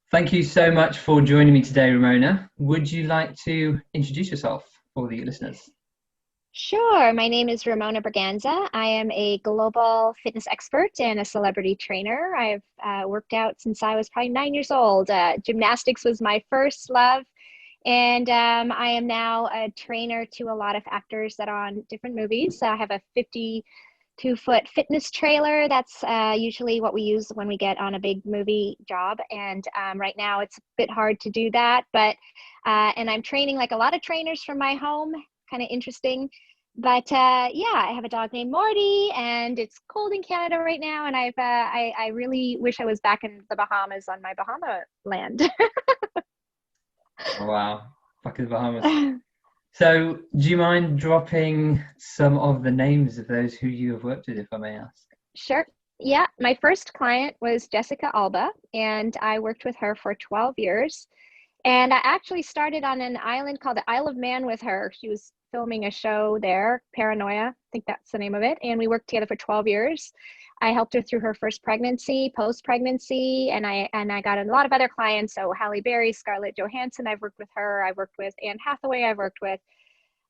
Thank you so much for joining me today, Ramona. Would you like to introduce yourself for the listeners? Sure. My name is Ramona Braganza. I am a global fitness expert and a celebrity trainer. I've worked out since I was probably 9 years old. Gymnastics was my first love. And I am now a trainer to a lot of actors that are on different movies. I have a 52-foot fitness trailer. That's usually what we use when we get on a big movie job. And right now it's a bit hard to do that. And I'm training like a lot of trainers from my home, kind of interesting. But yeah, I have a dog named Morty, and it's cold in Canada right now. And I really wish I was back in the Bahamas on my Bahama land. Oh, wow, back in the Bahamas. So, do you mind dropping some of the names of those who you have worked with, if I may ask? Sure. Yeah, my first client was Jessica Alba, and I worked with her for 12 years. And I actually started on an island called the Isle of Man with her. She was filming a show there, Paranoia, I think that's the name of it. And we worked together for 12 years. I helped her through her first pregnancy, post-pregnancy, and I got a lot of other clients. So Halle Berry, Scarlett Johansson, I've worked with her. I've worked with Anne Hathaway. I've worked with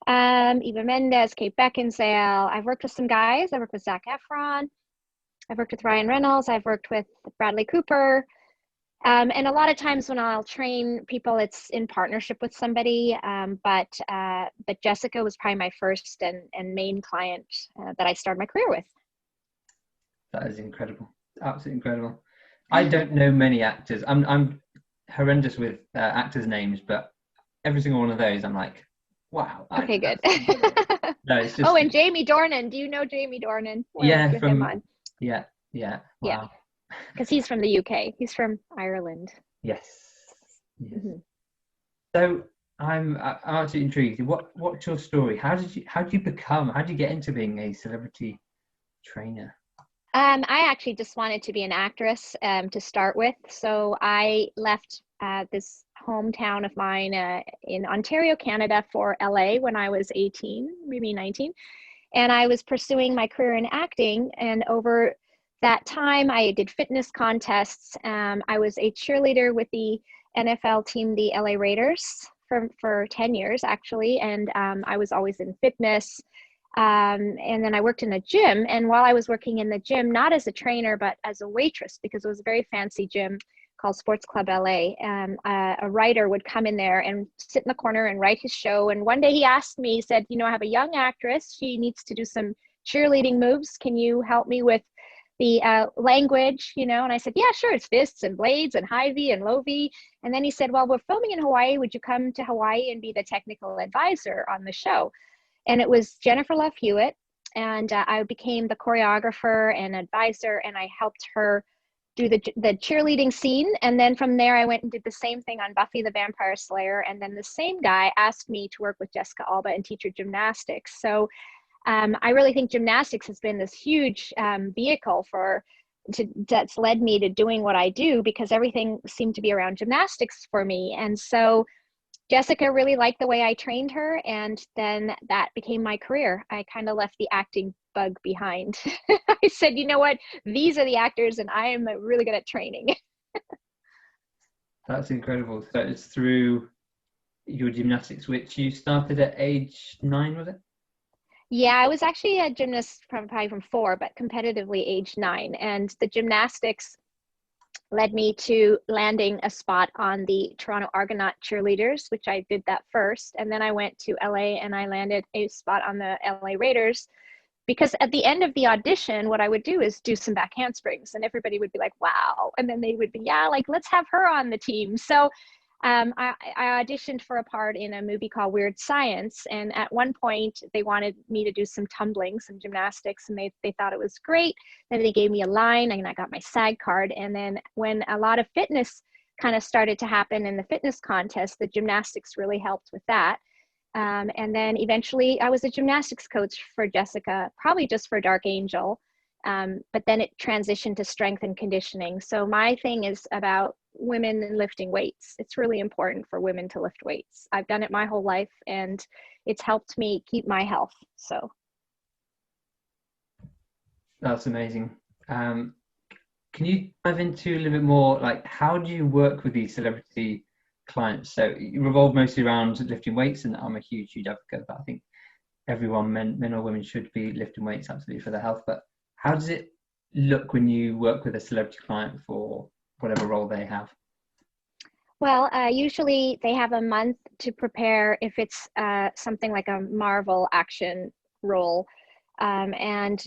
Eva Mendes, Kate Beckinsale. I've worked with some guys. I worked with Zac Efron. I've worked with Ryan Reynolds. I've worked with Bradley Cooper. And a lot of times when I'll train people, it's in partnership with somebody. But Jessica was probably my first and main client that I started my career with. That is incredible, absolutely incredible. I don't know many actors. I'm horrendous with actors' names, but every single one of those, I'm like, wow. Okay, good. No, it's just. Oh, and Jamie Dornan. Do you know Jamie Dornan? Yeah, With him on. Yeah. Yeah, Wow. because he's from the UK. He's from Ireland. Yes. Mm-hmm. So I'm actually intrigued. What's your story? How did you get into being a celebrity trainer? I actually just wanted to be an actress to start with. So I left this hometown of mine in Ontario, Canada for LA when I was 18, maybe 19. And I was pursuing my career in acting. And over that time, I did fitness contests. I was a cheerleader with the NFL team, the LA Raiders, for 10 years, actually. And I was always in fitness. And then I worked in a gym. And while I was working in the gym, not as a trainer, but as a waitress, because it was a very fancy gym called Sports Club LA. A writer would come in there and sit in the corner and write his show. And one day he asked me, he said, I have a young actress. She needs to do some cheerleading moves. Can you help me with the language, And I said, yeah, sure. It's fists and blades and high V and low V. And then he said, well, we're filming in Hawaii. Would you come to Hawaii and be the technical advisor on the show? And it was Jennifer Love Hewitt. And I became the choreographer and advisor, and I helped her do the cheerleading scene. And then from there, I went and did the same thing on Buffy the Vampire Slayer. And then the same guy asked me to work with Jessica Alba and teach her gymnastics. So I really think gymnastics has been this huge vehicle that's led me to doing what I do, because everything seemed to be around gymnastics for me. And so Jessica really liked the way I trained her, and then that became my career. I kind of left the acting bug behind. I said, you know what? These are the actors, and I am really good at training. That's incredible. So it's through your gymnastics, which you started at age 9, was it? Yeah, I was actually a gymnast probably from 4, but competitively age 9. And the gymnastics led me to landing a spot on the Toronto Argonaut cheerleaders, which I did that first. And then I went to LA and I landed a spot on the LA Raiders, because at the end of the audition, what I would do is do some back handsprings, and everybody would be like, wow. And then they would be, yeah, like, let's have her on the team. So I auditioned for a part in a movie called Weird Science. And at one point they wanted me to do some tumbling, some gymnastics, and they thought it was great. Then they gave me a line, and I got my SAG card. And then when a lot of fitness kind of started to happen in the fitness contest, the gymnastics really helped with that. And then eventually I was a gymnastics coach for Jessica, probably just for Dark Angel. But then it transitioned to strength and conditioning. So my thing is about women and lifting weights. It's really important for women to lift weights. I've done it my whole life, and it's helped me keep my health. So That's amazing. Can you dive into a little bit more, like how do you work with these celebrity clients? So you revolve mostly around lifting weights, and I'm a huge advocate of that. I think everyone, men or women, should be lifting weights absolutely for their health. But how does it look when you work with a celebrity client for whatever role they have? Well, usually they have a month to prepare if it's something like a Marvel action role. And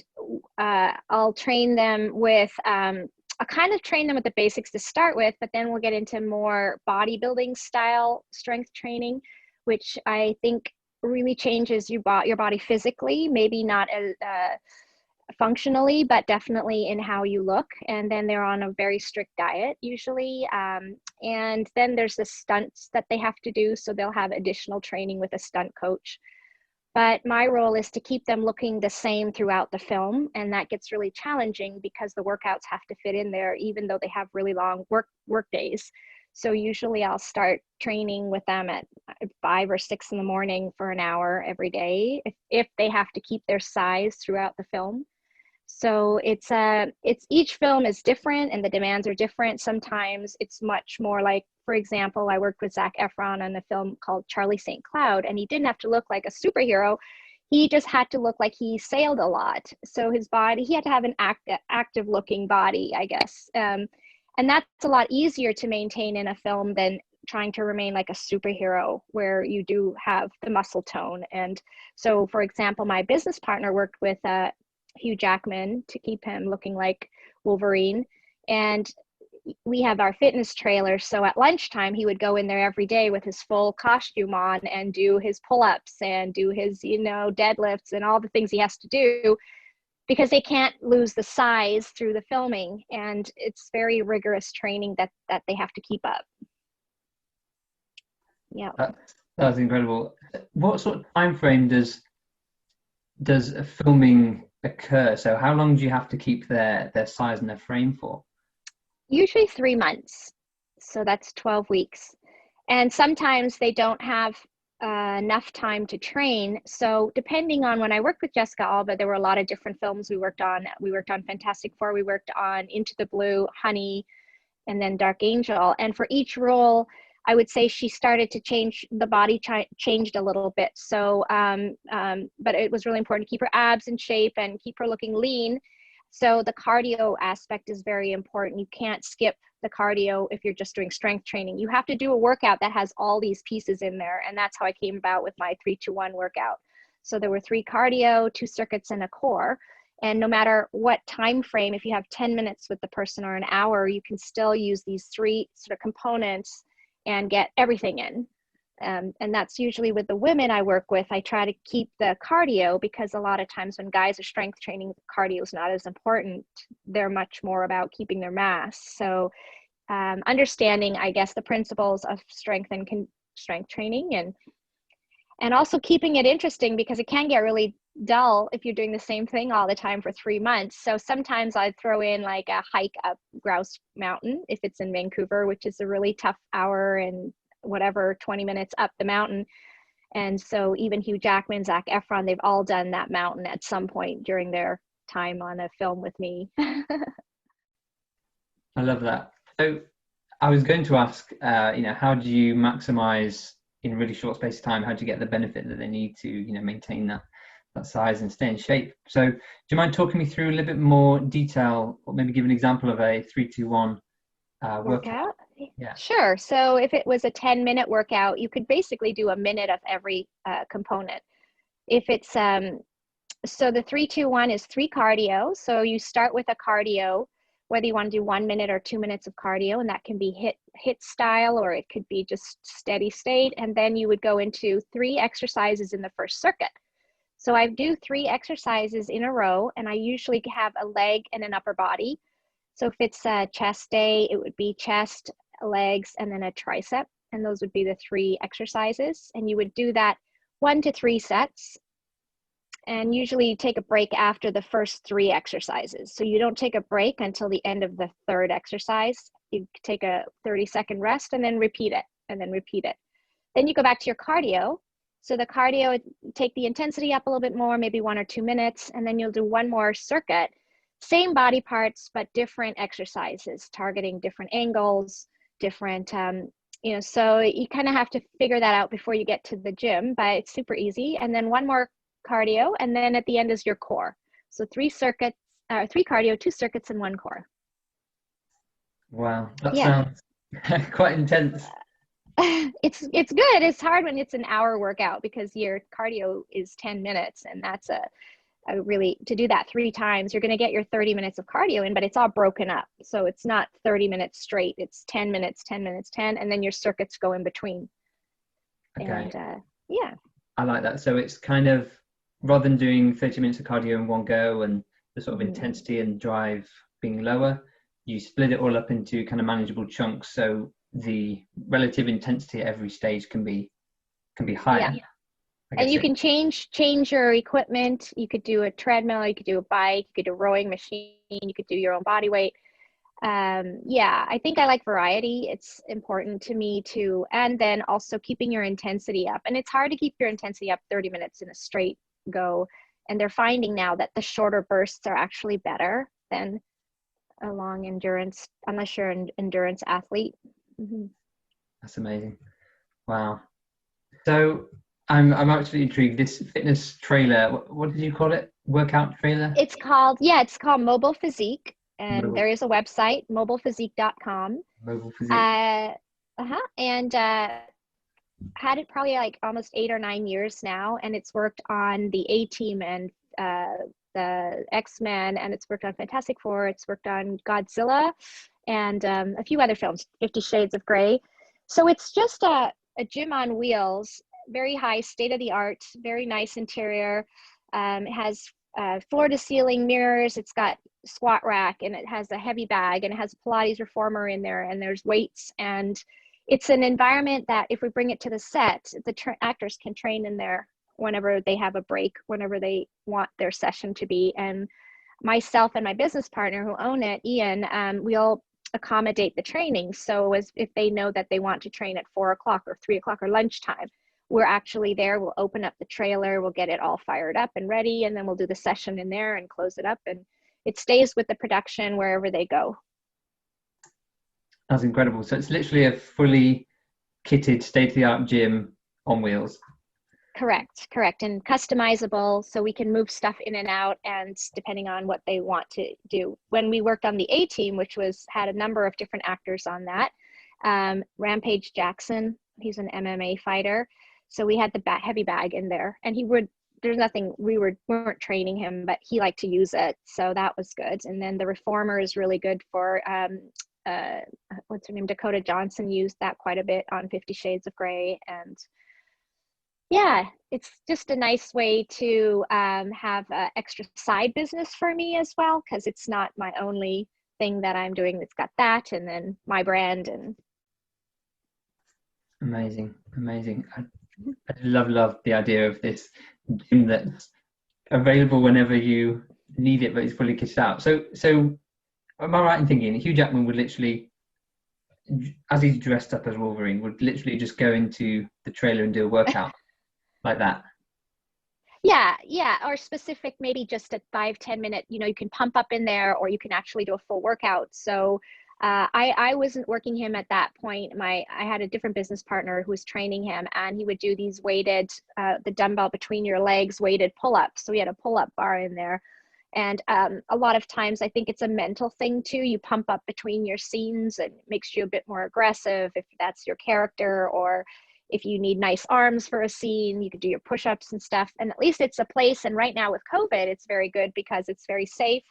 I'll train them with, I'll kind of train them with the basics to start with, but then we'll get into more bodybuilding style strength training, which I think really changes your body physically, maybe not as functionally, but definitely in how you look. And then they're on a very strict diet usually. And then there's the stunts that they have to do. So they'll have additional training with a stunt coach. But my role is to keep them looking the same throughout the film. And that gets really challenging because the workouts have to fit in there, even though they have really long work days. So usually I'll start training with them at 5 or 6 in the morning for an hour every day if they have to keep their size throughout the film. So it's each film is different and the demands are different. Sometimes it's much more like, for example, I worked with Zac Efron on a film called Charlie St. Cloud, and he didn't have to look like a superhero. He just had to look like he sailed a lot. So his body, he had to have an active looking body, I guess. And that's a lot easier to maintain in a film than trying to remain like a superhero where you do have the muscle tone. And so, for example, my business partner worked with Hugh Jackman to keep him looking like Wolverine. And we have our fitness trailer. So at lunchtime, he would go in there every day with his full costume on and do his pull-ups and do his, deadlifts and all the things he has to do because they can't lose the size through the filming. And it's very rigorous training that they have to keep up. Yeah. That's incredible. What sort of time frame does filming occur? So how long do you have to keep their size and their frame for? Usually 3 months. So that's 12 weeks. And sometimes they don't have enough time to train. So depending on when I worked with Jessica Alba, there were a lot of different films we worked on. We worked on Fantastic Four, we worked on Into the Blue, Honey, and then Dark Angel. And for each role, I would say she started to change, the body changed a little bit. So, but it was really important to keep her abs in shape and keep her looking lean. So the cardio aspect is very important. You can't skip the cardio if you're just doing strength training. You have to do a workout that has all these pieces in there. And that's how I came about with my 3-2-1 workout. So there were 3 cardio, 2 circuits, and a core. And no matter what time frame, if you have 10 minutes with the person or an hour, you can still use these 3 sort of components and get everything in. And that's usually with the women I work with. I try to keep the cardio because a lot of times when guys are strength training, cardio is not as important. They're much more about keeping their mass. So understanding, I guess, the principles of strength training and also keeping it interesting because it can get really dull if you're doing the same thing all the time for 3 months. So sometimes I'd throw in like a hike up Grouse Mountain if it's in Vancouver, which is a really tough hour and 20 minutes up the mountain. And so even Hugh Jackman, Zac Efron, they've all done that mountain at some point during their time on a film with me. I love that. So I was going to ask, how do you maximize in a really short space of time? How do you get the benefit that they need to, maintain that size and stay in shape? So do you mind talking me through a little bit more detail, or maybe give an example of a 3-2-1 workout? Yeah. Sure. So if it was a 10-minute workout, you could basically do a minute of every component. If it's so the 3-2-1 is 3 cardio. So you start with a cardio, whether you want to do 1 minute or 2 minutes of cardio, and that can be hit style, or it could be just steady state. And then you would go into 3 exercises in the first circuit. So I do 3 exercises in a row, and I usually have a leg and an upper body. So if it's a chest day, it would be chest, legs, and then a tricep. And those would be the 3 exercises. And you would do that 1 to 3 sets. And usually you take a break after the first 3 exercises. So you don't take a break until the end of the 3rd exercise. You take a 30-second rest and then repeat it, and then repeat it. Then you go back to your cardio. So the cardio, take the intensity up a little bit more, maybe 1 or 2 minutes, and then you'll do 1 more circuit. same body parts, but different exercises, targeting different angles, different, so you kind of have to figure that out before you get to the gym, but it's super easy. And then one more cardio, and then at the end is your core. So 3 cardio, 2 circuits, and 1 core. Wow, that sounds quite intense. It's good. It's hard when it's an hour workout because your cardio is 10 minutes, and that's a really, to do that 3 times, you're going to get your 30 minutes of cardio in, but it's all broken up. So it's not 30 minutes straight. It's 10 minutes, 10 minutes, 10, and then your circuits go in between. Okay. And I like that. So it's kind of, rather than doing 30 minutes of cardio in one go and the sort of intensity and drive being lower, you split it all up into kind of manageable chunks. So the relative intensity at every stage can be higher. Yeah. And you can change your equipment. You could do a treadmill, you could do a bike, you could do a rowing machine, you could do your own body weight. I think I like variety. It's important to me too. And then also keeping your intensity up. And it's hard to keep your intensity up 30 minutes in a straight go. And they're finding now that the shorter bursts are actually better than a long endurance, unless you're an endurance athlete. Mm-hmm. That's amazing. Wow. So I'm actually intrigued. This fitness trailer, what did you call it? Workout trailer? It's called Mobile Physique, and there is a website, mobilephysique.com. Mobile Physique. And had it probably like almost 8 or 9 years now, and it's worked on the A-Team and the X-Men, and it's worked on Fantastic Four, it's worked on Godzilla, and a few other films, 50 Shades of Grey. So it's just a gym on wheels, very high, state-of-the-art, very nice interior. It has floor to ceiling mirrors, it's got squat rack, and it has a heavy bag, and it has a Pilates reformer in there, and there's weights, and it's an environment that if we bring it to the set, the actors can train in there whenever they have a break, whenever they want their session to be. And myself and my business partner who own it, Ian, we'll accommodate the training. So as if they know that they want to train at 4 o'clock or 3 o'clock or lunchtime, we're actually there. We'll open up the trailer, we'll get it all fired up and ready, and then we'll do the session in there and close it up, and it stays with the production wherever they go. That's incredible. So it's literally a fully kitted, state-of-the-art gym on wheels. Correct. And customizable, so we can move stuff in and out, and depending on what they want to do. When we worked on the A-Team, which had a number of different actors on that, Rampage Jackson, he's an MMA fighter. So we had the heavy bag in there, and there's nothing, we weren't training him, but he liked to use it. So that was good. And then the reformer is really good for, what's her name? Dakota Johnson used that quite a bit on 50 Shades of Grey. And yeah, it's just a nice way to have an extra side business for me as well, because it's not my only thing that I'm doing. It's got that, and then my brand. And Amazing. I love the idea of this gym that's available whenever you need it, but it's fully kitted out. So am I right in thinking Hugh Jackman would literally, as he's dressed up as Wolverine, would literally just go into the trailer and do a workout like that? Yeah, or specific, maybe just a 5-10 minute, you can pump up in there, or you can actually do a full workout. So I wasn't working him at that point. I had a different business partner who was training him, and he would do these weighted, the dumbbell between your legs, weighted pull-ups. So we had a pull-up bar in there. And a lot of times I think it's a mental thing too. You pump up between your scenes, and it makes you a bit more aggressive if that's your character, or if you need nice arms for a scene, you could do your push-ups and stuff. And at least it's a place. And right now with COVID, it's very good because it's very safe.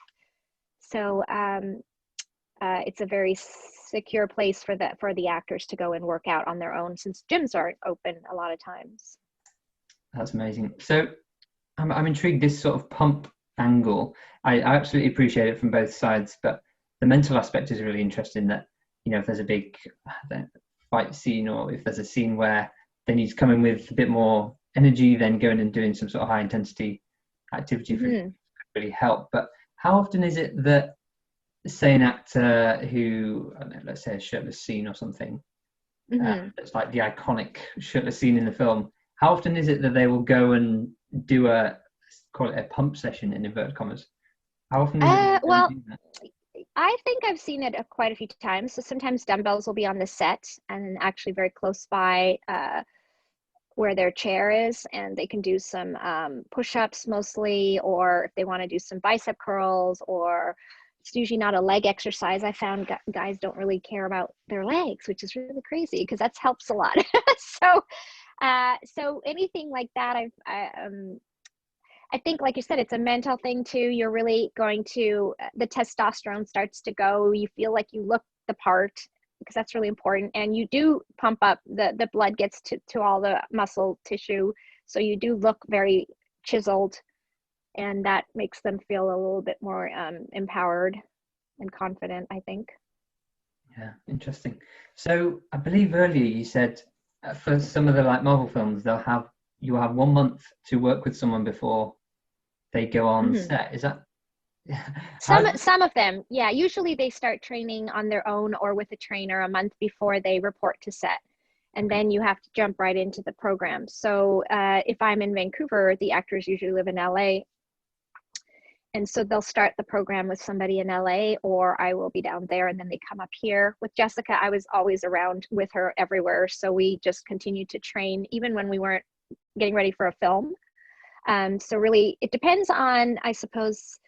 So it's a very secure place for the actors to go and work out on their own, since gyms aren't open a lot of times. That's amazing. So I'm intrigued, this sort of pump angle. I absolutely appreciate it from both sides, but the mental aspect is really interesting, that, if there's a big fight scene, or if there's a scene where they need to come in with a bit more energy, then going and doing some sort of high intensity activity could really help. But how often is it that, say, an actor who, I don't know, let's say a shirtless scene or something, it's like the iconic shirtless scene in the film, how often is it that they will go and do call it a pump session in inverted commas? How often is it that you Well, do that? I think I've seen it quite a few times. So sometimes dumbbells will be on the set and actually very close by where their chair is, and they can do some push-ups mostly, or if they want to do some bicep curls, or it's usually not a leg exercise. I found guys don't really care about their legs, which is really crazy because that helps a lot. So, so anything like that, I think, like you said, it's a mental thing too. You're really going to, the testosterone starts to go. You feel like you look the part because that's really important. And you do pump up, the blood gets to all the muscle tissue. So you do look very chiseled, and that makes them feel a little bit more empowered and confident, I think. Yeah, interesting. So I believe earlier you said for some of the like Marvel films, you'll have 1 month to work with someone before they go on Mhm. set. Is that how? Some of them, yeah. Usually they start training on their own or with a trainer a month before they report to set, and Okay, then you have to jump right into the program. So if I'm in Vancouver, the actors usually live in LA, and so they'll start the program with somebody in LA, or I will be down there, and then they come up here. With Jessica, I was always around with her everywhere, so we just continued to train even when we weren't getting ready for a film. So really, it depends on, I suppose.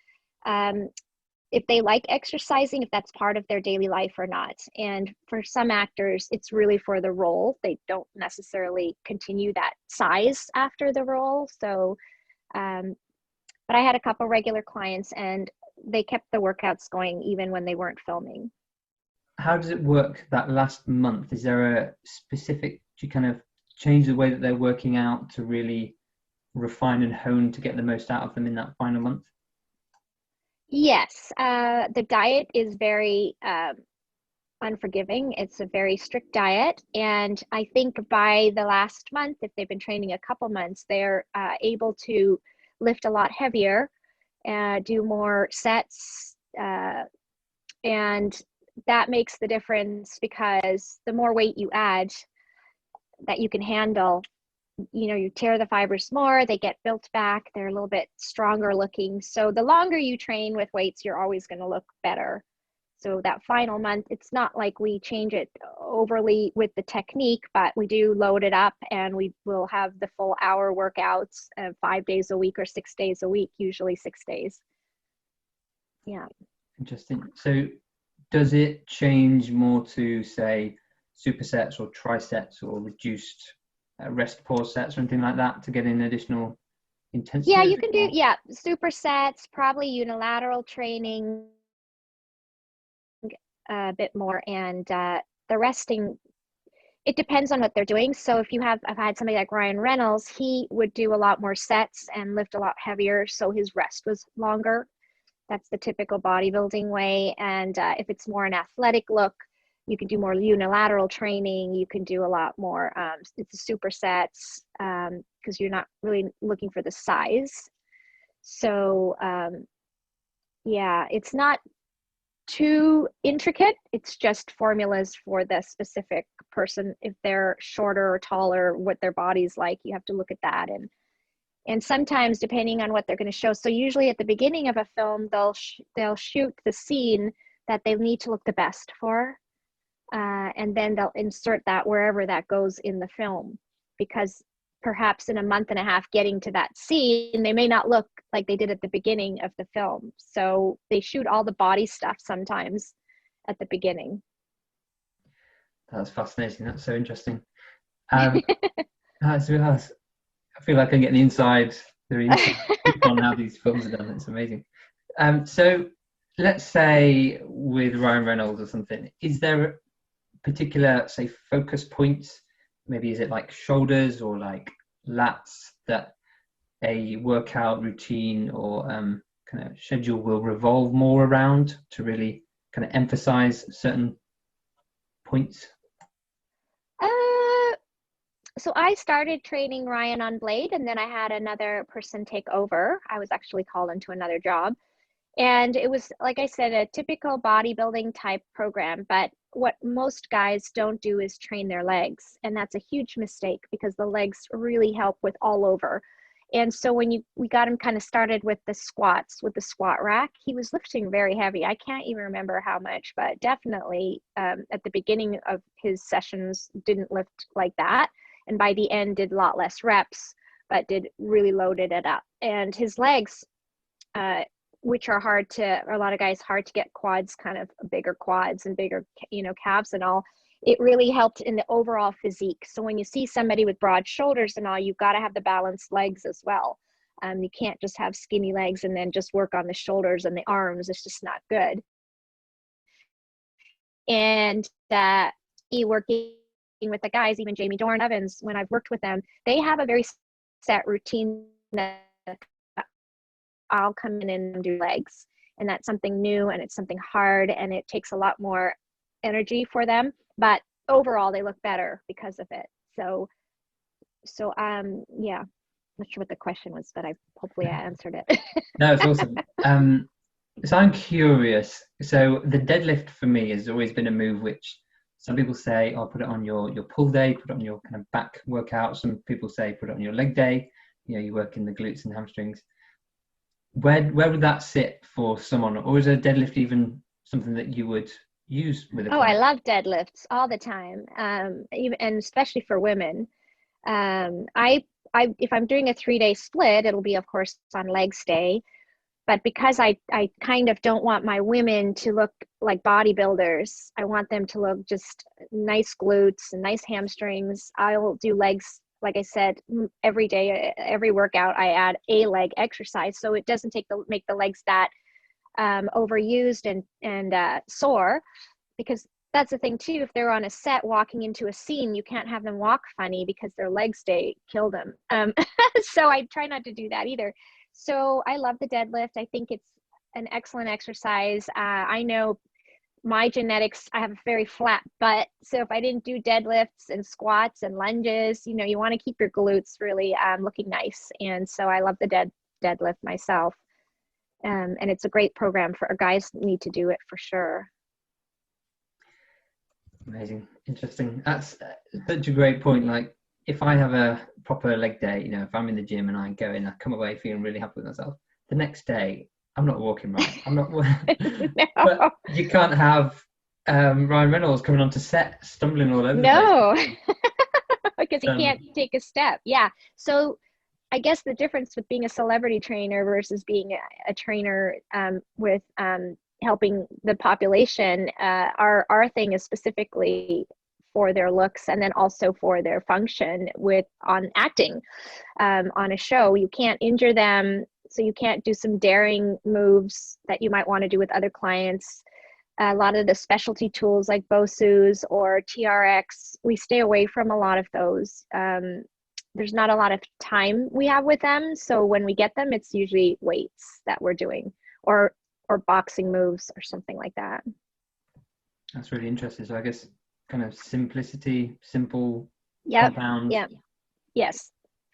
Um, if they like exercising, if that's part of their daily life or not. And for some actors, it's really for the role. They don't necessarily continue that size after the role. So, um, but I had a couple regular clients and they kept the workouts going even when they weren't filming. how does it work that last month? Is there a specific, do you kind of change the way that they're working out to really refine and hone to get the most out of them in that final month? Yes, the diet is very unforgiving. It's a very strict diet. And I think by the last month, if they've been training a couple months, they're able to lift a lot heavier, do more sets. And that makes the difference because the more weight you add that you can handle, you tear the fibers more, they get built back, they're a little bit stronger looking. So the longer you train with weights, you're always going to look better. So that final month, it's not like we change it overly with the technique, but we do load it up and we will have the full hour workouts 5 days a week or 6 days a week, usually 6 days. Yeah. Interesting. So does it change more to say supersets or trisets or reduced rest pause sets or anything like that to get in additional intensity Yeah, with you it? can do, Or yeah, supersets, probably unilateral training a bit more, and the resting, it depends on what they're doing. So if I've had somebody like Ryan Reynolds, he would do a lot more sets and lift a lot heavier, so his rest was longer. That's the typical bodybuilding way. And if it's more an athletic look, you can do more unilateral training. You can do a lot more. It's supersets because you're not really looking for the size. So yeah, it's not too intricate. It's just formulas for the specific person. If they're shorter or taller, what their body's like, you have to look at that. And sometimes depending on what they're going to show. So usually at the beginning of a film, they'll shoot the scene that they need to look the best for, and then they'll insert that wherever that goes in the film, because perhaps in a month and a half getting to that scene, they may not look like they did at the beginning of the film. So they shoot all the body stuff sometimes at the beginning. that's fascinating. That's so interesting. Um, I feel like I get the inside scoop on how these films are done. It's amazing. So let's say with Ryan Reynolds or something, is there a particular, say, focus points? Maybe is it like shoulders or like lats that a workout routine or kind of schedule will revolve more around to really kind of emphasize certain points? uh, so I started training Ryan on Blade, and then I had another person take over. I was actually called into another job. And it was, like I said, a typical bodybuilding type program. But what most guys don't do is train their legs. And that's a huge mistake because the legs really help with all over. And so when we got him kind of started with the squats, with the squat rack, he was lifting very heavy. I can't even remember how much, but definitely at the beginning of his sessions didn't lift like that. And by the end did a lot less reps, but did really loaded it up. And his legs, which are hard to, or a lot of guys hard to get quads, kind of bigger quads and bigger, you know, calves and all, it really helped in the overall physique. So when you see somebody with broad shoulders and all, you've got to have the balanced legs as well. You can't just have skinny legs and then just work on the shoulders and the arms. It's just not good. And working with the guys, even Jamie Dornan Evans, when I've worked with them, they have a very set routine that I'll come in and do legs. And that's something new, and it's something hard, and it takes a lot more energy for them, but overall they look better because of it. So yeah, not sure what the question was, but hopefully I answered it. No, it's awesome. So I'm curious. So the deadlift for me has always been a move which some people say, oh, put it on your pull day, put it on your kind of back workout. Some people say put it on your leg day. You know, you work in the glutes and hamstrings. Where would that sit for someone, or is a deadlift even something that you would use with a client? I love deadlifts all the time, even, and especially for women. If I'm doing a 3-day split, it'll be of course on legs day, but because I kind of don't want my women to look like bodybuilders, I want them to look just nice glutes and nice hamstrings. I'll do legs, like I said, every day, every workout I add a leg exercise, so it doesn't make the legs that overused and sore, because that's the thing too. If they're on a set walking into a scene, you can't have them walk funny because their legs kill them. So I try not to do that either. So I love the deadlift. I think it's an excellent exercise. I know my genetics, I have a very flat butt. So if I didn't do deadlifts and squats and lunges, you know, you want to keep your glutes really looking nice. And so I love the deadlift myself. And it's a great program for guys need to do it for sure. Amazing. Interesting. That's such a great point. Like if I have a proper leg day, you know, if I'm in the gym and I go in, I come away feeling really happy with myself. The next day, I'm not walking right. I'm not. No. But you can't have Ryan Reynolds coming onto set stumbling all over the place. Because he can't take a step. Yeah. So I guess the difference with being a celebrity trainer versus being a trainer with helping the population, our thing is specifically for their looks and then also for their function on acting on a show. You can't injure them, so you can't do some daring moves that you might want to do with other clients. A lot of the specialty tools like BOSUs or TRX, we stay away from a lot of those. There's not a lot of time we have with them, so when we get them, it's usually weights that we're doing, or boxing moves or something like that. That's really interesting. So I guess kind of simplicity, simple, yep. compound. Yeah. Yes.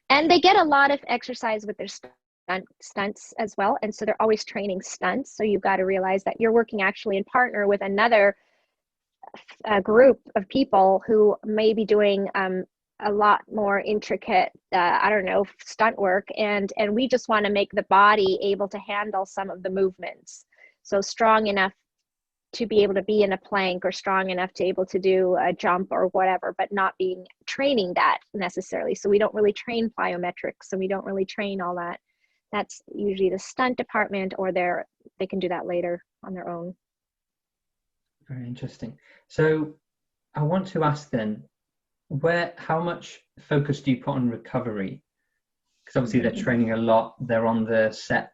And they get a lot of exercise with their stunts as well. And so they're always training stunts. So you've got to realize that you're working actually in partner with another group of people who may be doing a lot more intricate, stunt work. And we just want to make the body able to handle some of the movements. So strong enough to be able to be in a plank, or strong enough to able to do a jump or whatever, but not training that necessarily. So we don't really train plyometrics, and we don't really train all that. That's usually the stunt department, or they can do that later on their own. Very interesting. So I want to ask then, how much focus do you put on recovery? Because obviously they're training a lot, they're on the set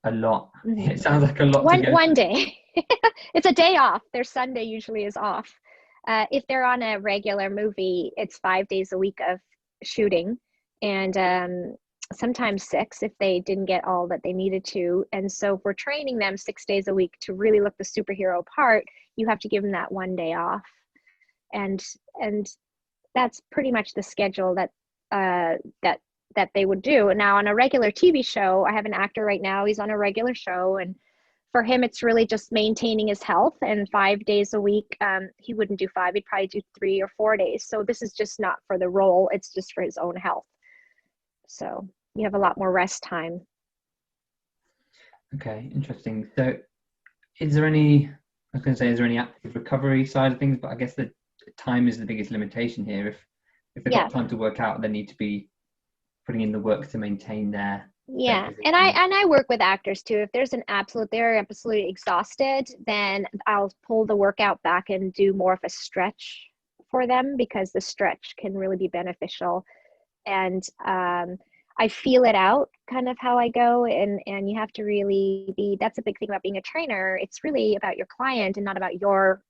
a lot. It sounds like a lot. One day. It's a day off. Their Sunday usually is off. If they're on a regular movie, it's 5 days a week of shooting, and sometimes 6 if they didn't get all that they needed to. And so if we're training them 6 days a week to really look the superhero part, you have to give them that 1 day off. And that's pretty much the schedule that they would do. Now on a regular TV show, I have an actor right now, he's on a regular show, and for him, it's really just maintaining his health, and 5 days a week, he wouldn't do 5, he'd probably do 3 or 4 days. So this is just not for the role, it's just for his own health. So you have a lot more rest time. Okay, interesting. So is there any, I was going to say, is there any active recovery side of things? But I guess the time is the biggest limitation here. If they've got time to work out, they need to be putting in the work to maintain their and I work with actors too. If there's they're absolutely exhausted, then I'll pull the workout back and do more of a stretch for them, because the stretch can really be beneficial. And I feel it out kind of how I go, and you have to really be, that's a big thing about being a trainer. It's really about your client and not about your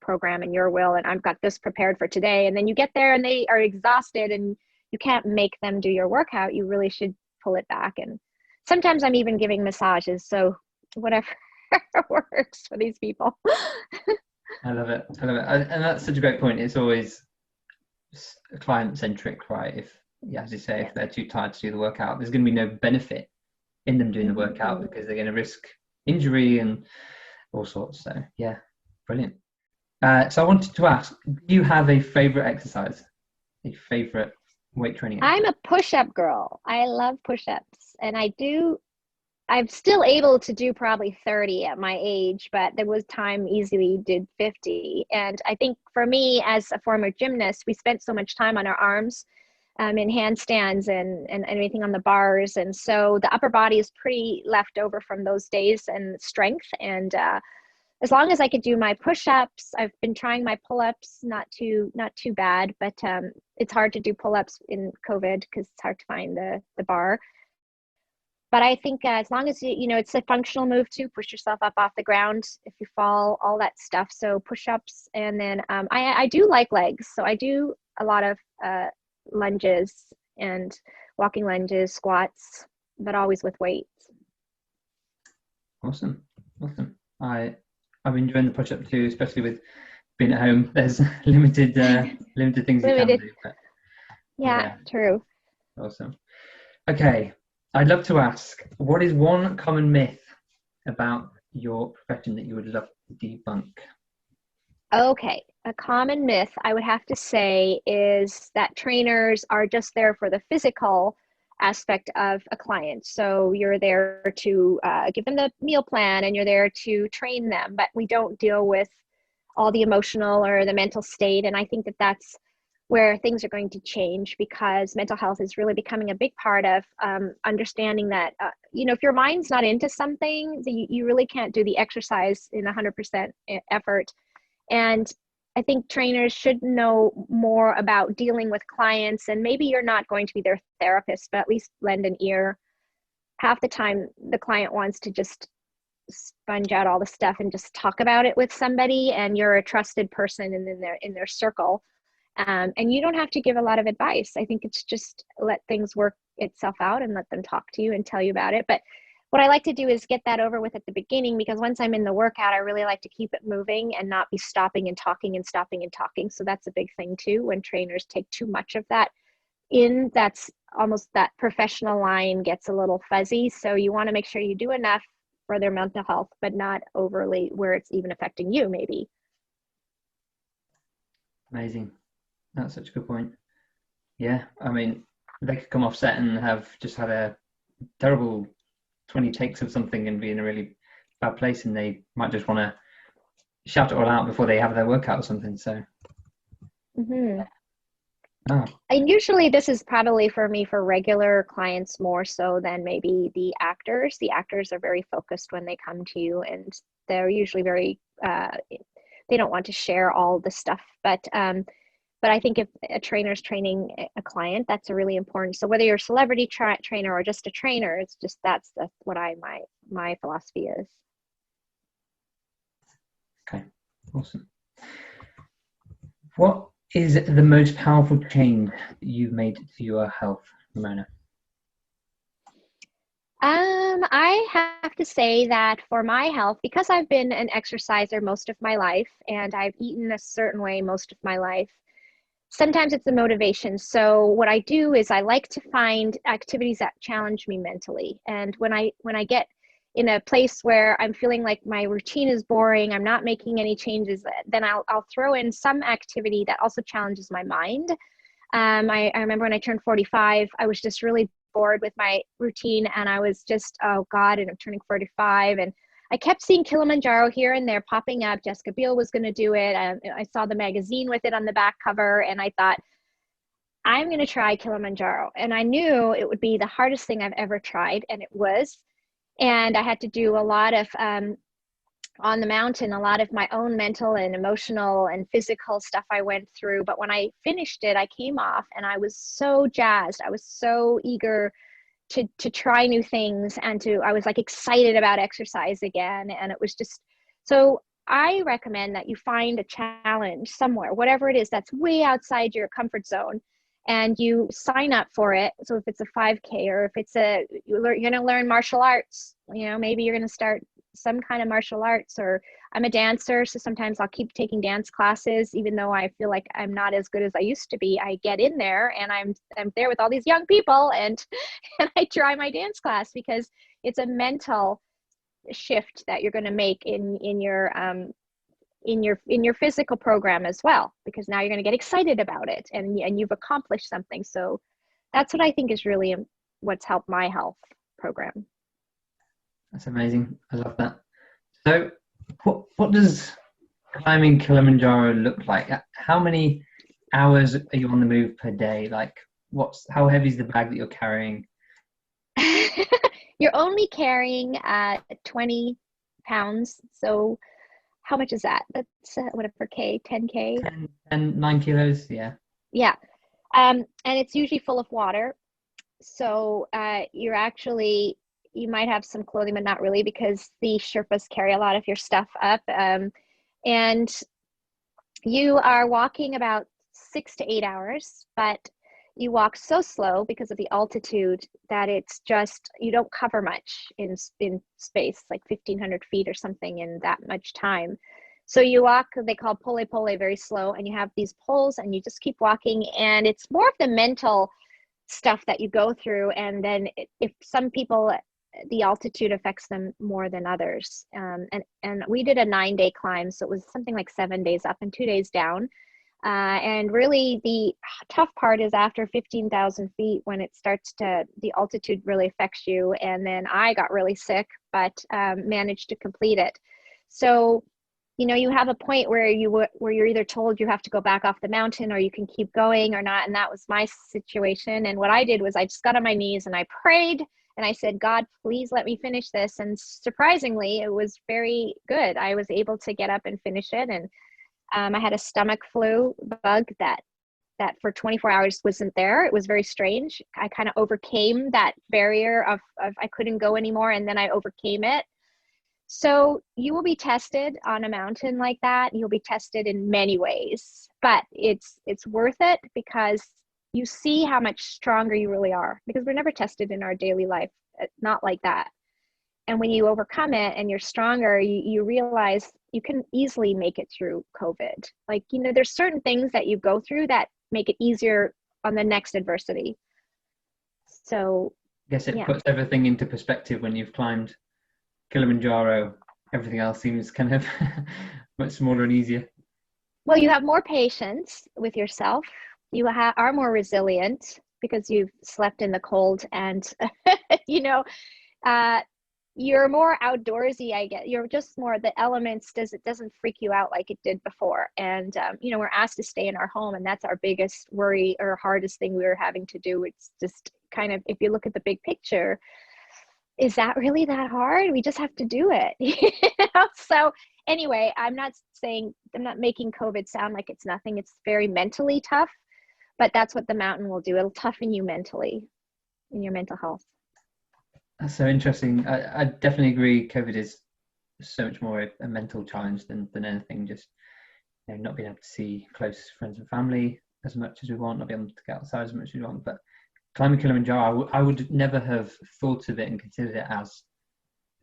program and your will. And I've got this prepared for today. And then you get there and they are exhausted and you can't make them do your workout. You really should pull it back. And sometimes I'm even giving massages. So whatever works for these people. I love it. I love it. And that's such a great point. It's always client centric, right? If, as you say, if they're too tired to do the workout, there's going to be no benefit in them doing the workout, because they're going to risk injury and all sorts. So yeah, brilliant. So I wanted to ask, do you have a favorite exercise, a favorite weight training exercise? I'm a push-up girl. I love push-ups, and I'm still able to do probably 30 at my age, but there was time easily did 50. And I think for me, as a former gymnast, we spent so much time on our arms in handstands and everything on the bars. And so the upper body is pretty left over from those days and strength. And as long as I could do my push-ups, I've been trying my pull-ups, not too bad, but it's hard to do pull-ups in COVID because it's hard to find the bar. But I think as long as you know, it's a functional move too, push yourself up off the ground if you fall, all that stuff. So push-ups, and then I do like legs. So I do a lot of lunges and walking lunges, squats, but always with weights. Awesome. I'm enjoying the push-up too, especially with being at home. There's limited things you can do. But, yeah, true. Awesome. Okay, I'd love to ask, what is one common myth about your profession that you would love to debunk? Okay, a common myth I would have to say is that trainers are just there for the physical aspect of a client. So you're there to give them the meal plan and you're there to train them, but we don't deal with all the emotional or the mental state. And I think that that's where things are going to change, because mental health is really becoming a big part of understanding that, you know, if your mind's not into something, you really can't do the exercise in 100% effort. And I think trainers should know more about dealing with clients, and maybe you're not going to be their therapist, but at least lend an ear. Half the time the client wants to just sponge out all the stuff and just talk about it with somebody, and you're a trusted person in their circle. And you don't have to give a lot of advice. I think it's just let things work itself out and let them talk to you and tell you about it. But what I like to do is get that over with at the beginning, because once I'm in the workout, I really like to keep it moving and not be stopping and talking and stopping and talking. So that's a big thing too. When trainers take too much of that in, that's almost, that professional line gets a little fuzzy. So you want to make sure you do enough for their mental health, but not overly where it's even affecting you maybe. Amazing. That's such a good point. Yeah, I mean, they could come off set and have just had a terrible 20 takes of something and be in a really bad place, and they might just want to shout it all out before they have their workout or something. So and usually this is probably for me for regular clients more so than maybe the actors. The actors are very focused when they come to you, and they're usually very they don't want to share all the stuff, but I think if a trainer's training a client, that's a really important. So whether you're a celebrity trainer or just a trainer, it's just that's what my philosophy is. Okay, awesome. What is the most powerful change you've made to your health, Ramona? I have to say that for my health, because I've been an exerciser most of my life and I've eaten a certain way most of my life, sometimes it's a motivation. So what I do is I like to find activities that challenge me mentally. And when I get in a place where I'm feeling like my routine is boring, I'm not making any changes, then I'll throw in some activity that also challenges my mind. I remember when I turned 45, I was just really bored with my routine, and I was just, oh God, and I'm turning 45, and I kept seeing Kilimanjaro here and there popping up. Jessica Biel was going to do it. I saw the magazine with it on the back cover, and I thought, I'm going to try Kilimanjaro. And I knew it would be the hardest thing I've ever tried, and it was. And I had to do a lot of on the mountain, a lot of my own mental and emotional and physical stuff I went through. But when I finished it, I came off and I was so jazzed. I was so eager to try new things, and I was like excited about exercise again. And it was just, so I recommend that you find a challenge somewhere, whatever it is that's way outside your comfort zone, and you sign up for it. So if it's a 5K, or if it's you're going to learn martial arts, maybe you're going to start some kind of martial arts. Or I'm a dancer, so sometimes I'll keep taking dance classes, even though I feel like I'm not as good as I used to be. I get in there and I'm there with all these young people, and I try my dance class, because it's a mental shift that you're going to make in your physical program as well, because now you're going to get excited about it, and you've accomplished something. So that's what I think is really what's helped my health program. That's amazing. I love that. So what does climbing Kilimanjaro look like? How many hours are you on the move per day? Like, how heavy is the bag that you're carrying? You're only carrying 20 pounds. So how much is that? That's whatever, 10K? 9 kilos, yeah. Yeah. And it's usually full of water. So you might have some clothing, but not really, because the Sherpas carry a lot of your stuff up. And you are walking about 6 to 8 hours, but you walk so slow because of the altitude that it's just, you don't cover much in space, like 1,500 feet or something in that much time. So you walk, they call pole pole, very slow, and you have these poles and you just keep walking. And it's more of the mental stuff that you go through. And then if some people, the altitude affects them more than others. And we did a 9-day climb. So it was something like 7 days up and 2 days down. And really the tough part is after 15,000 feet, when it starts the altitude really affects you. And then I got really sick, but managed to complete it. So, you have a point where you're either told you have to go back off the mountain, or you can keep going or not. And that was my situation. And what I did was I just got on my knees and I prayed. And I said, God, please let me finish this. And surprisingly, it was very good. I was able to get up and finish it. And I had a stomach flu bug that for 24 hours wasn't there. It was very strange. I kind of overcame that barrier of I couldn't go anymore. And then I overcame it. So you will be tested on a mountain like that. You'll be tested in many ways, but it's worth it, because you see how much stronger you really are, because we're never tested in our daily life, not like that. And when you overcome it and you're stronger, you realize you can easily make it through COVID. Like, there's certain things that you go through that make it easier on the next adversity. So I guess it puts everything into perspective. When you've climbed Kilimanjaro, everything else seems kind of much smaller and easier. Well, you have more patience with yourself. You are more resilient because you've slept in the cold, and you're more outdoorsy. I get you're just more the elements. It doesn't freak you out like it did before. And we're asked to stay in our home, and that's our biggest worry or hardest thing we were having to do. It's just kind of, if you look at the big picture, is that really that hard? We just have to do it. So anyway, I'm not making COVID sound like it's nothing. It's very mentally tough, but that's what the mountain will do. It'll toughen you mentally in your mental health. That's so interesting. I definitely agree. COVID is so much more a mental challenge than anything. Just not being able to see close friends and family as much as we want, not being able to get outside as much as we want. But climbing Kilimanjaro, I would never have thought of it and considered it as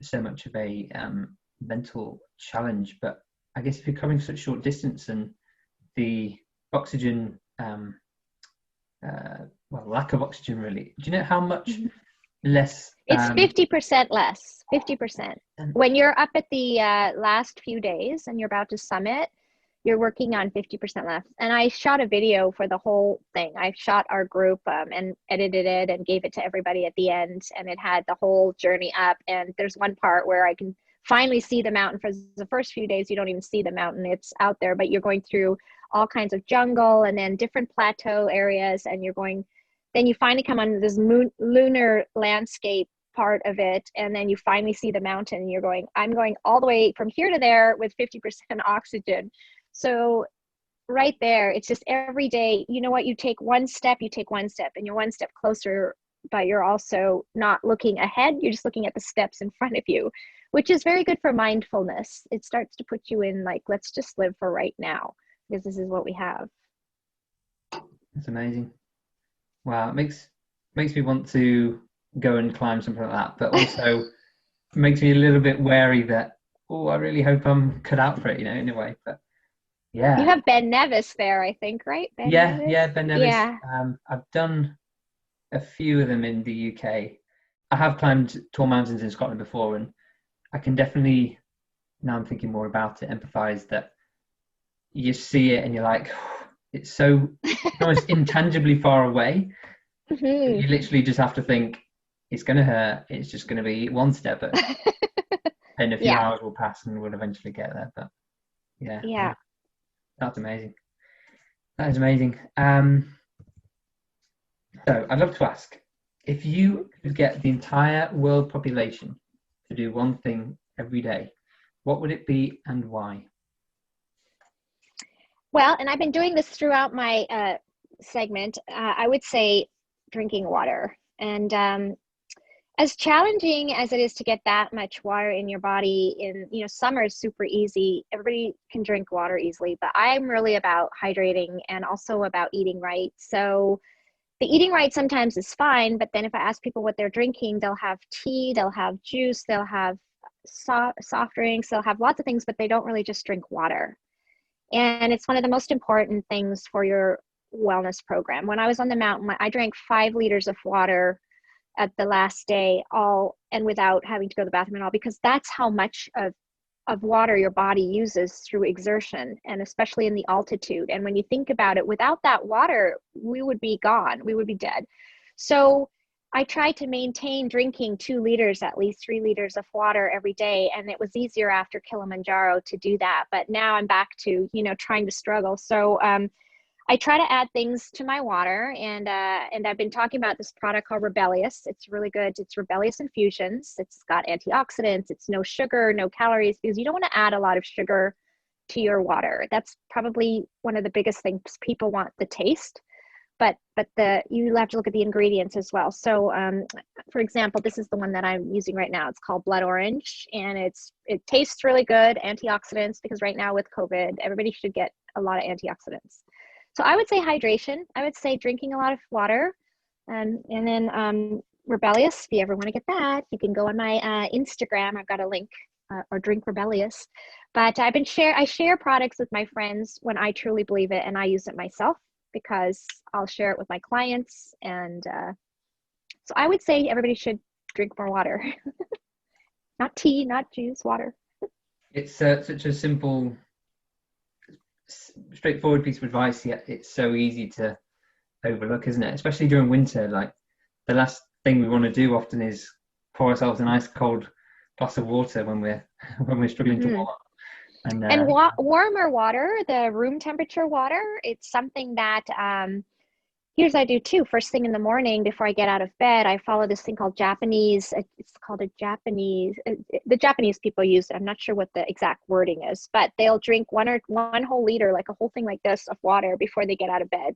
so much of a mental challenge. But I guess if you're covering such short distance and the oxygen, lack of oxygen, really. Do you know how much less? It's 50% less. 50%. When you're up at the last few days and you're about to summit, you're working on 50% less. And I shot a video for the whole thing. I shot our group and edited it and gave it to everybody at the end. And it had the whole journey up. And there's one part where I can finally see the mountain. For the first few days, you don't even see the mountain. It's out there, but you're going through all kinds of jungle and then different plateau areas. And then you finally come on this lunar landscape part of it, and then you finally see the mountain, and I'm going all the way from here to there with 50% oxygen. So right there, it's just every day, you know what, you take one step, and you're one step closer, but you're also not looking ahead, you're just looking at the steps in front of you, which is very good for mindfulness. It starts to put you in like, let's just live for right now, because this is what we have. That's amazing. Wow, it makes me want to go and climb something like that, but also makes me a little bit wary that, I really hope I'm cut out for it, in a way. But yeah, you have Ben Nevis there, I think, right? Ben Ben Nevis. Yeah. I've done a few of them in the UK. I have climbed tall mountains in Scotland before, and I can definitely, now I'm thinking more about it, empathize that you see it and you're like, it's so almost intangibly far away. Mm-hmm. You literally just have to think, it's going to hurt. It's just going to be one step, and a few hours will pass and we'll eventually get there. But yeah, that's amazing. That is amazing. So I'd love to ask, if you could get the entire world population to do one thing every day, what would it be and why? Well, and I've been doing this throughout my segment. I would say drinking water. And as challenging as it is to get that much water in your body, summer is super easy. Everybody can drink water easily, but I'm really about hydrating and also about eating right. So the eating right sometimes is fine, but then if I ask people what they're drinking, they'll have tea, they'll have juice, they'll have soft drinks, they'll have lots of things, but they don't really just drink water. And it's one of the most important things for your wellness program. When I was on the mountain, I drank 5 liters of water at the last day, all and without having to go to the bathroom at all, because that's how much of water your body uses through exertion, and especially in the altitude. And when you think about it, without that water, we would be gone, we would be dead. So I tried to maintain drinking 2 liters, at least 3 liters of water every day. And it was easier after Kilimanjaro to do that. But now I'm back to, trying to struggle. So I try to add things to my water, and I've been talking about this product called Rebellious. It's really good. It's Rebellious Infusions. It's got antioxidants. It's no sugar, no calories, because you don't want to add a lot of sugar to your water. That's probably one of the biggest things. People want the taste, but you have to look at the ingredients as well. So for example, this is the one that I'm using right now. It's called Blood Orange, and it tastes really good. Antioxidants, because right now with COVID, everybody should get a lot of antioxidants. So I would say hydration. I would say drinking a lot of water. And then Rebellious, if you ever want to get that, you can go on my Instagram. I've got a link, or Drink Rebellious. But I share products with my friends when I truly believe it, and I use it myself, because I'll share it with my clients. And so I would say everybody should drink more water. Not tea, not juice, water. It's such a simple, straightforward piece of advice, yet it's so easy to overlook, isn't it? Especially during winter. Like, the last thing we want to do often is pour ourselves an ice cold glass of water when we're struggling to warm up. And warmer water, the room temperature water, it's something that here's what I do too. First thing in the morning before I get out of bed, I follow this thing called Japanese. It's called the Japanese people use it. I'm not sure what the exact wording is, but they'll drink one whole liter, like a whole thing like this, of water before they get out of bed.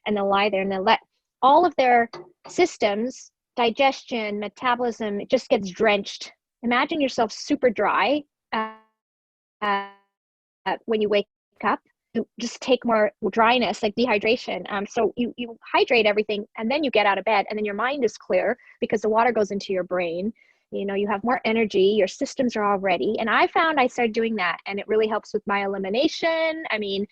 And they'll lie there and they'll let all of their systems, digestion, metabolism, it just gets drenched. Imagine yourself super dry when you wake up. You just take more dryness, like dehydration. So you hydrate everything, and then you get out of bed, and then your mind is clear because the water goes into your brain. You have more energy, your systems are all ready. And I found I started doing that, and it really helps with my elimination. I mean,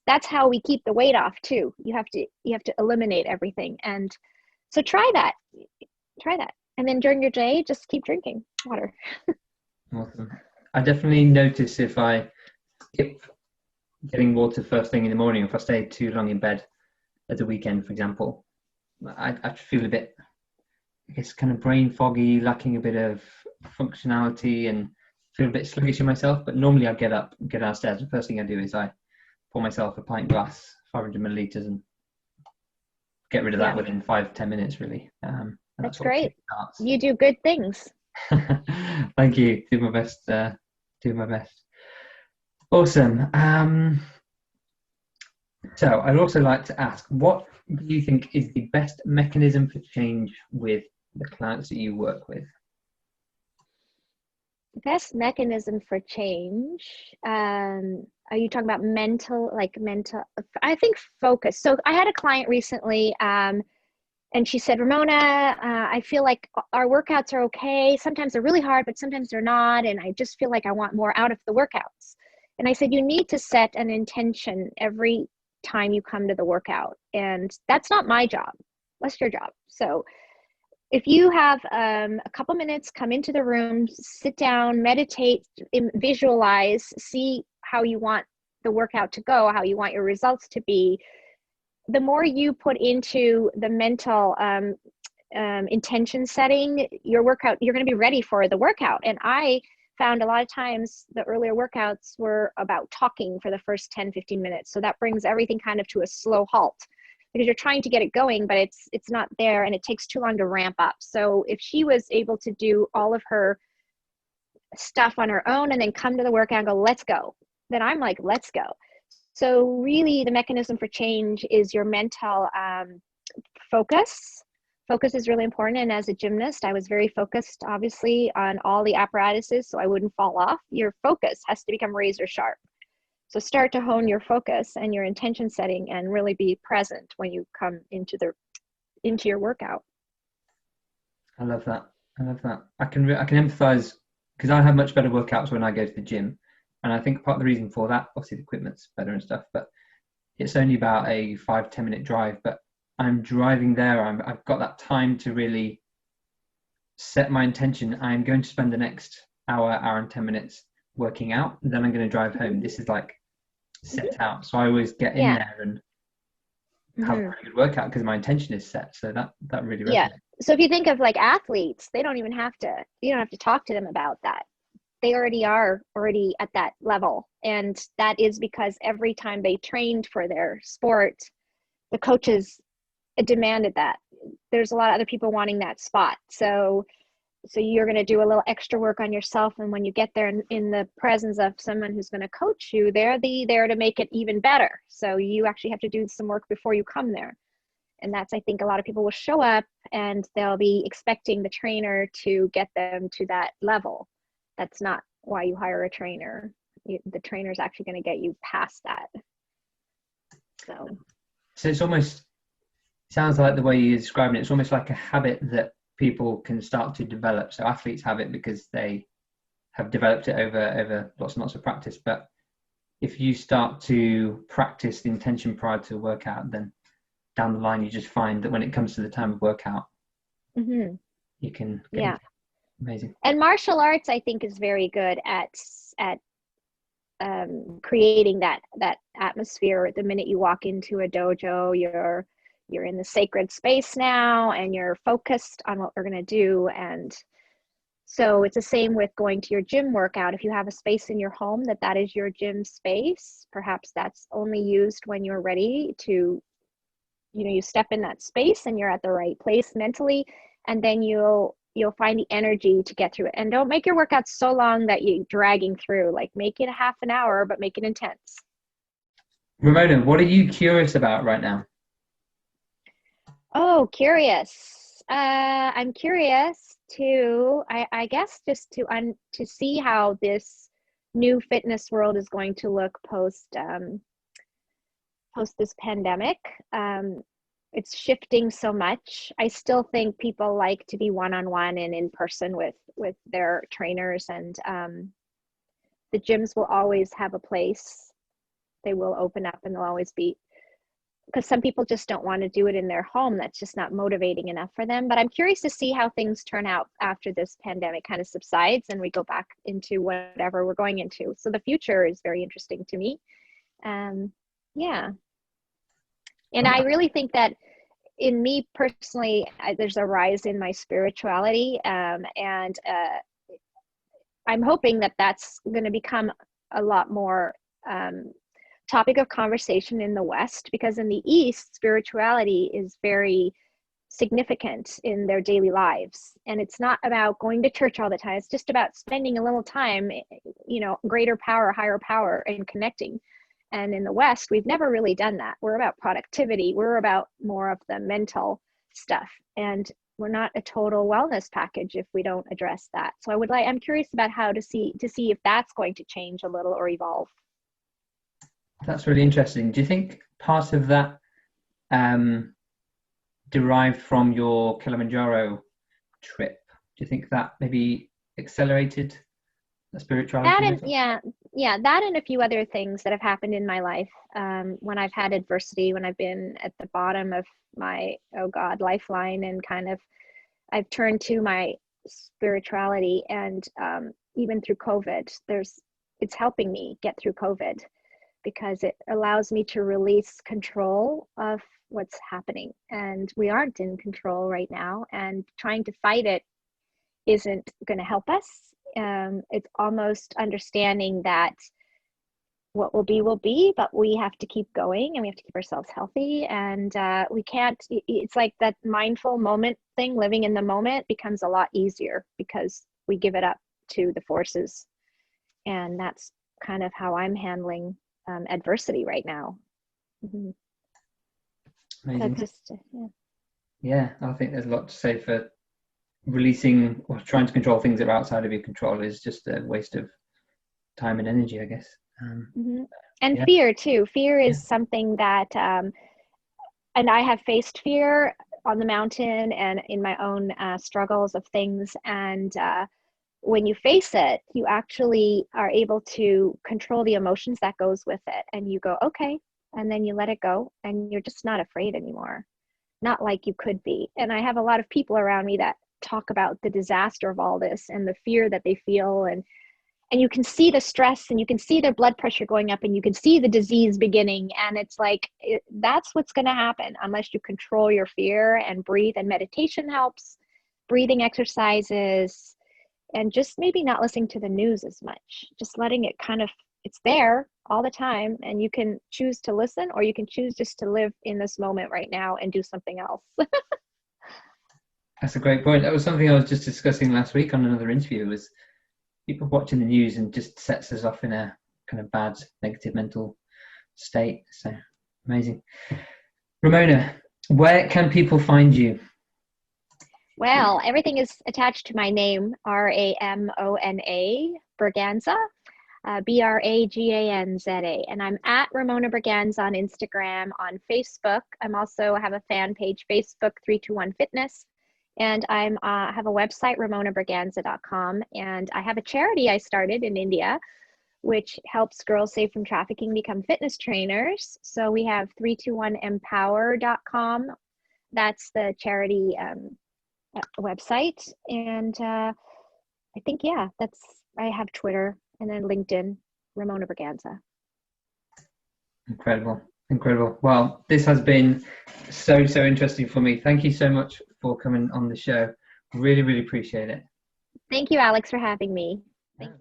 that's how we keep the weight off too. You have to eliminate everything. And so try that. And then during your day, just keep drinking water. Awesome. I definitely notice if I skip getting water first thing in the morning. If I stay too long in bed at the weekend, for example, I feel a bit, I guess, kind of brain foggy, lacking a bit of functionality, and feel a bit sluggish in myself. But normally I get up, get downstairs. The first thing I do is I pour myself a pint glass, 500 milliliters, and get rid of that within 5-10 minutes, really. And that's great. Starts. You do good things. Thank you. Do my best. Do my best. Awesome. So I'd also like to ask, what do you think is the best mechanism for change with the clients that you work with? Best mechanism for change. Are you talking about mental, I think focus. So I had a client recently, and she said, Ramona, I feel like our workouts are okay. Sometimes they're really hard, but sometimes they're not. And I just feel like I want more out of the workouts. And I said, you need to set an intention every time you come to the workout. And that's not my job. That's your job. So if you have a couple minutes, come into the room, sit down, meditate, visualize, see how you want the workout to go, how you want your results to be. The more you put into the mental intention setting, your workout, you're going to be ready for the workout. And I found a lot of times the earlier workouts were about talking for the first 10-15 minutes. So that brings everything kind of to a slow halt, because you're trying to get it going, but it's not there, and it takes too long to ramp up. So if she was able to do all of her stuff on her own and then come to the workout and go, let's go, then I'm like, let's go. So really the mechanism for change is your mental focus. Focus is really important. And as a gymnast, I was very focused, obviously, on all the apparatuses so I wouldn't fall off. Your focus has to become razor sharp. So start to hone your focus and your intention setting and really be present when you come into your workout. I love that. I love that. I can empathize, because I have much better workouts when I go to the gym. And I think part of the reason for that, obviously the equipment's better and stuff, but it's only about a 5-10 minute drive, but I'm driving there. I've got that time to really set my intention. I'm going to spend the next hour and 10 minutes working out, and then I'm going to drive home. This is like set out. So I always get in there and have a pretty good workout because my intention is set. So that really resonates. Yeah. So if you think of like athletes, you don't have to talk to them about that. They are at that level. And that is because every time they trained for their sport, the coaches demanded that. There's a lot of other people wanting that spot. So you're going to do a little extra work on yourself. And when you get there in the presence of someone who's going to coach you, they're there to make it even better. So you actually have to do some work before you come there. And that's, I think a lot of people will show up and they'll be expecting the trainer to get them to that level. That's not why you hire a trainer. The trainer is actually going to get you past that. So it's almost, sounds like the way you're describing it, it's almost like a habit that people can start to develop. So athletes have it because they have developed it over lots and lots of practice. But if you start to practice the intention prior to a workout, then down the line you just find that when it comes to the time of workout, you can get amazing. And martial arts, I think, is very good at creating that atmosphere. The minute you walk into a dojo, you're in the sacred space now and you're focused on what we're going to do. And so it's the same with going to your gym workout. If you have a space in your home that is your gym space, perhaps that's only used when you're ready to, you step in that space and you're at the right place mentally, and then you'll find the energy to get through it. And don't make your workouts so long that you're dragging through. Like, make it a half an hour, but make it intense. Ramona, what are you curious about right now? Oh, curious. I'm curious to, I guess, just to see how this new fitness world is going to look post this pandemic. It's shifting so much. I still think people like to be one-on-one and in person with their trainers, and the gyms will always have a place. They will open up and they'll always be, because some people just don't want to do it in their home. That's just not motivating enough for them. But I'm curious to see how things turn out after this pandemic kind of subsides and we go back into whatever we're going into. So the future is very interesting to me. Yeah. And I really think that in me personally, there's a rise in my spirituality, and I'm hoping that that's going to become a lot more topic of conversation in the West, because in the East, spirituality is very significant in their daily lives. And it's not about going to church all the time. It's just about spending a little time, greater power, higher power, and connecting. And in the West, we've never really done that. We're about productivity. We're about more of the mental stuff. And we're not a total wellness package if we don't address that. So I'm curious about how to see if that's going to change a little or evolve. That's really interesting. Do you think part of that derived from your Kilimanjaro trip? Do you think that maybe accelerated the spirituality? That and a few other things that have happened in my life. When I've had adversity, when I've been at the bottom of my, lifeline, and kind of I've turned to my spirituality, and even through COVID, it's helping me get through COVID, because it allows me to release control of what's happening. And we aren't in control right now, and trying to fight it isn't going to help us. It's almost understanding that what will be, but we have to keep going, and we have to keep ourselves healthy. And we can't, it's like that mindful moment thing, living in the moment becomes a lot easier because we give it up to the forces. And that's kind of how I'm handling adversity right now. Mm-hmm. Amazing. Yeah, I think there's a lot to say for releasing or trying to control things that are outside of your control is just a waste of time and energy, I guess. And fear too. Fear is something that, and I have faced fear on the mountain and in my own struggles of things. And when you face it, you actually are able to control the emotions that goes with it. And you go, okay, and then you let it go, and you're just not afraid anymore. Not like you could be. And I have a lot of people around me that talk about the disaster of all this and the fear that they feel, and you can see the stress, and you can see their blood pressure going up, and you can see the disease beginning, and it's like that's what's going to happen unless you control your fear and breathe. And meditation helps, breathing exercises, and just maybe not listening to the news as much, just letting it it's there all the time, and you can choose to listen, or you can choose just to live in this moment right now and do something else. That's a great point. That was something I was just discussing last week on another interview, was people watching the news and just sets us off in a kind of bad, negative mental state. So amazing. Ramona, where can people find you? Well, everything is attached to my name, Ramona Braganza, Braganza. And I'm at Ramona Braganza on Instagram, on Facebook. I'm also have a fan page, Facebook 321 Fitness. And I have a website, ramonabraganza.com. And I have a charity I started in India, which helps girls saved from trafficking become fitness trainers. So we have 321empower.com. That's the charity website. And I think, I have Twitter, and then LinkedIn, Ramona Braganza. Incredible. Well, this has been so interesting for me. Thank you so much for coming on the show. Really appreciate it. Thank you, Alex, for having me.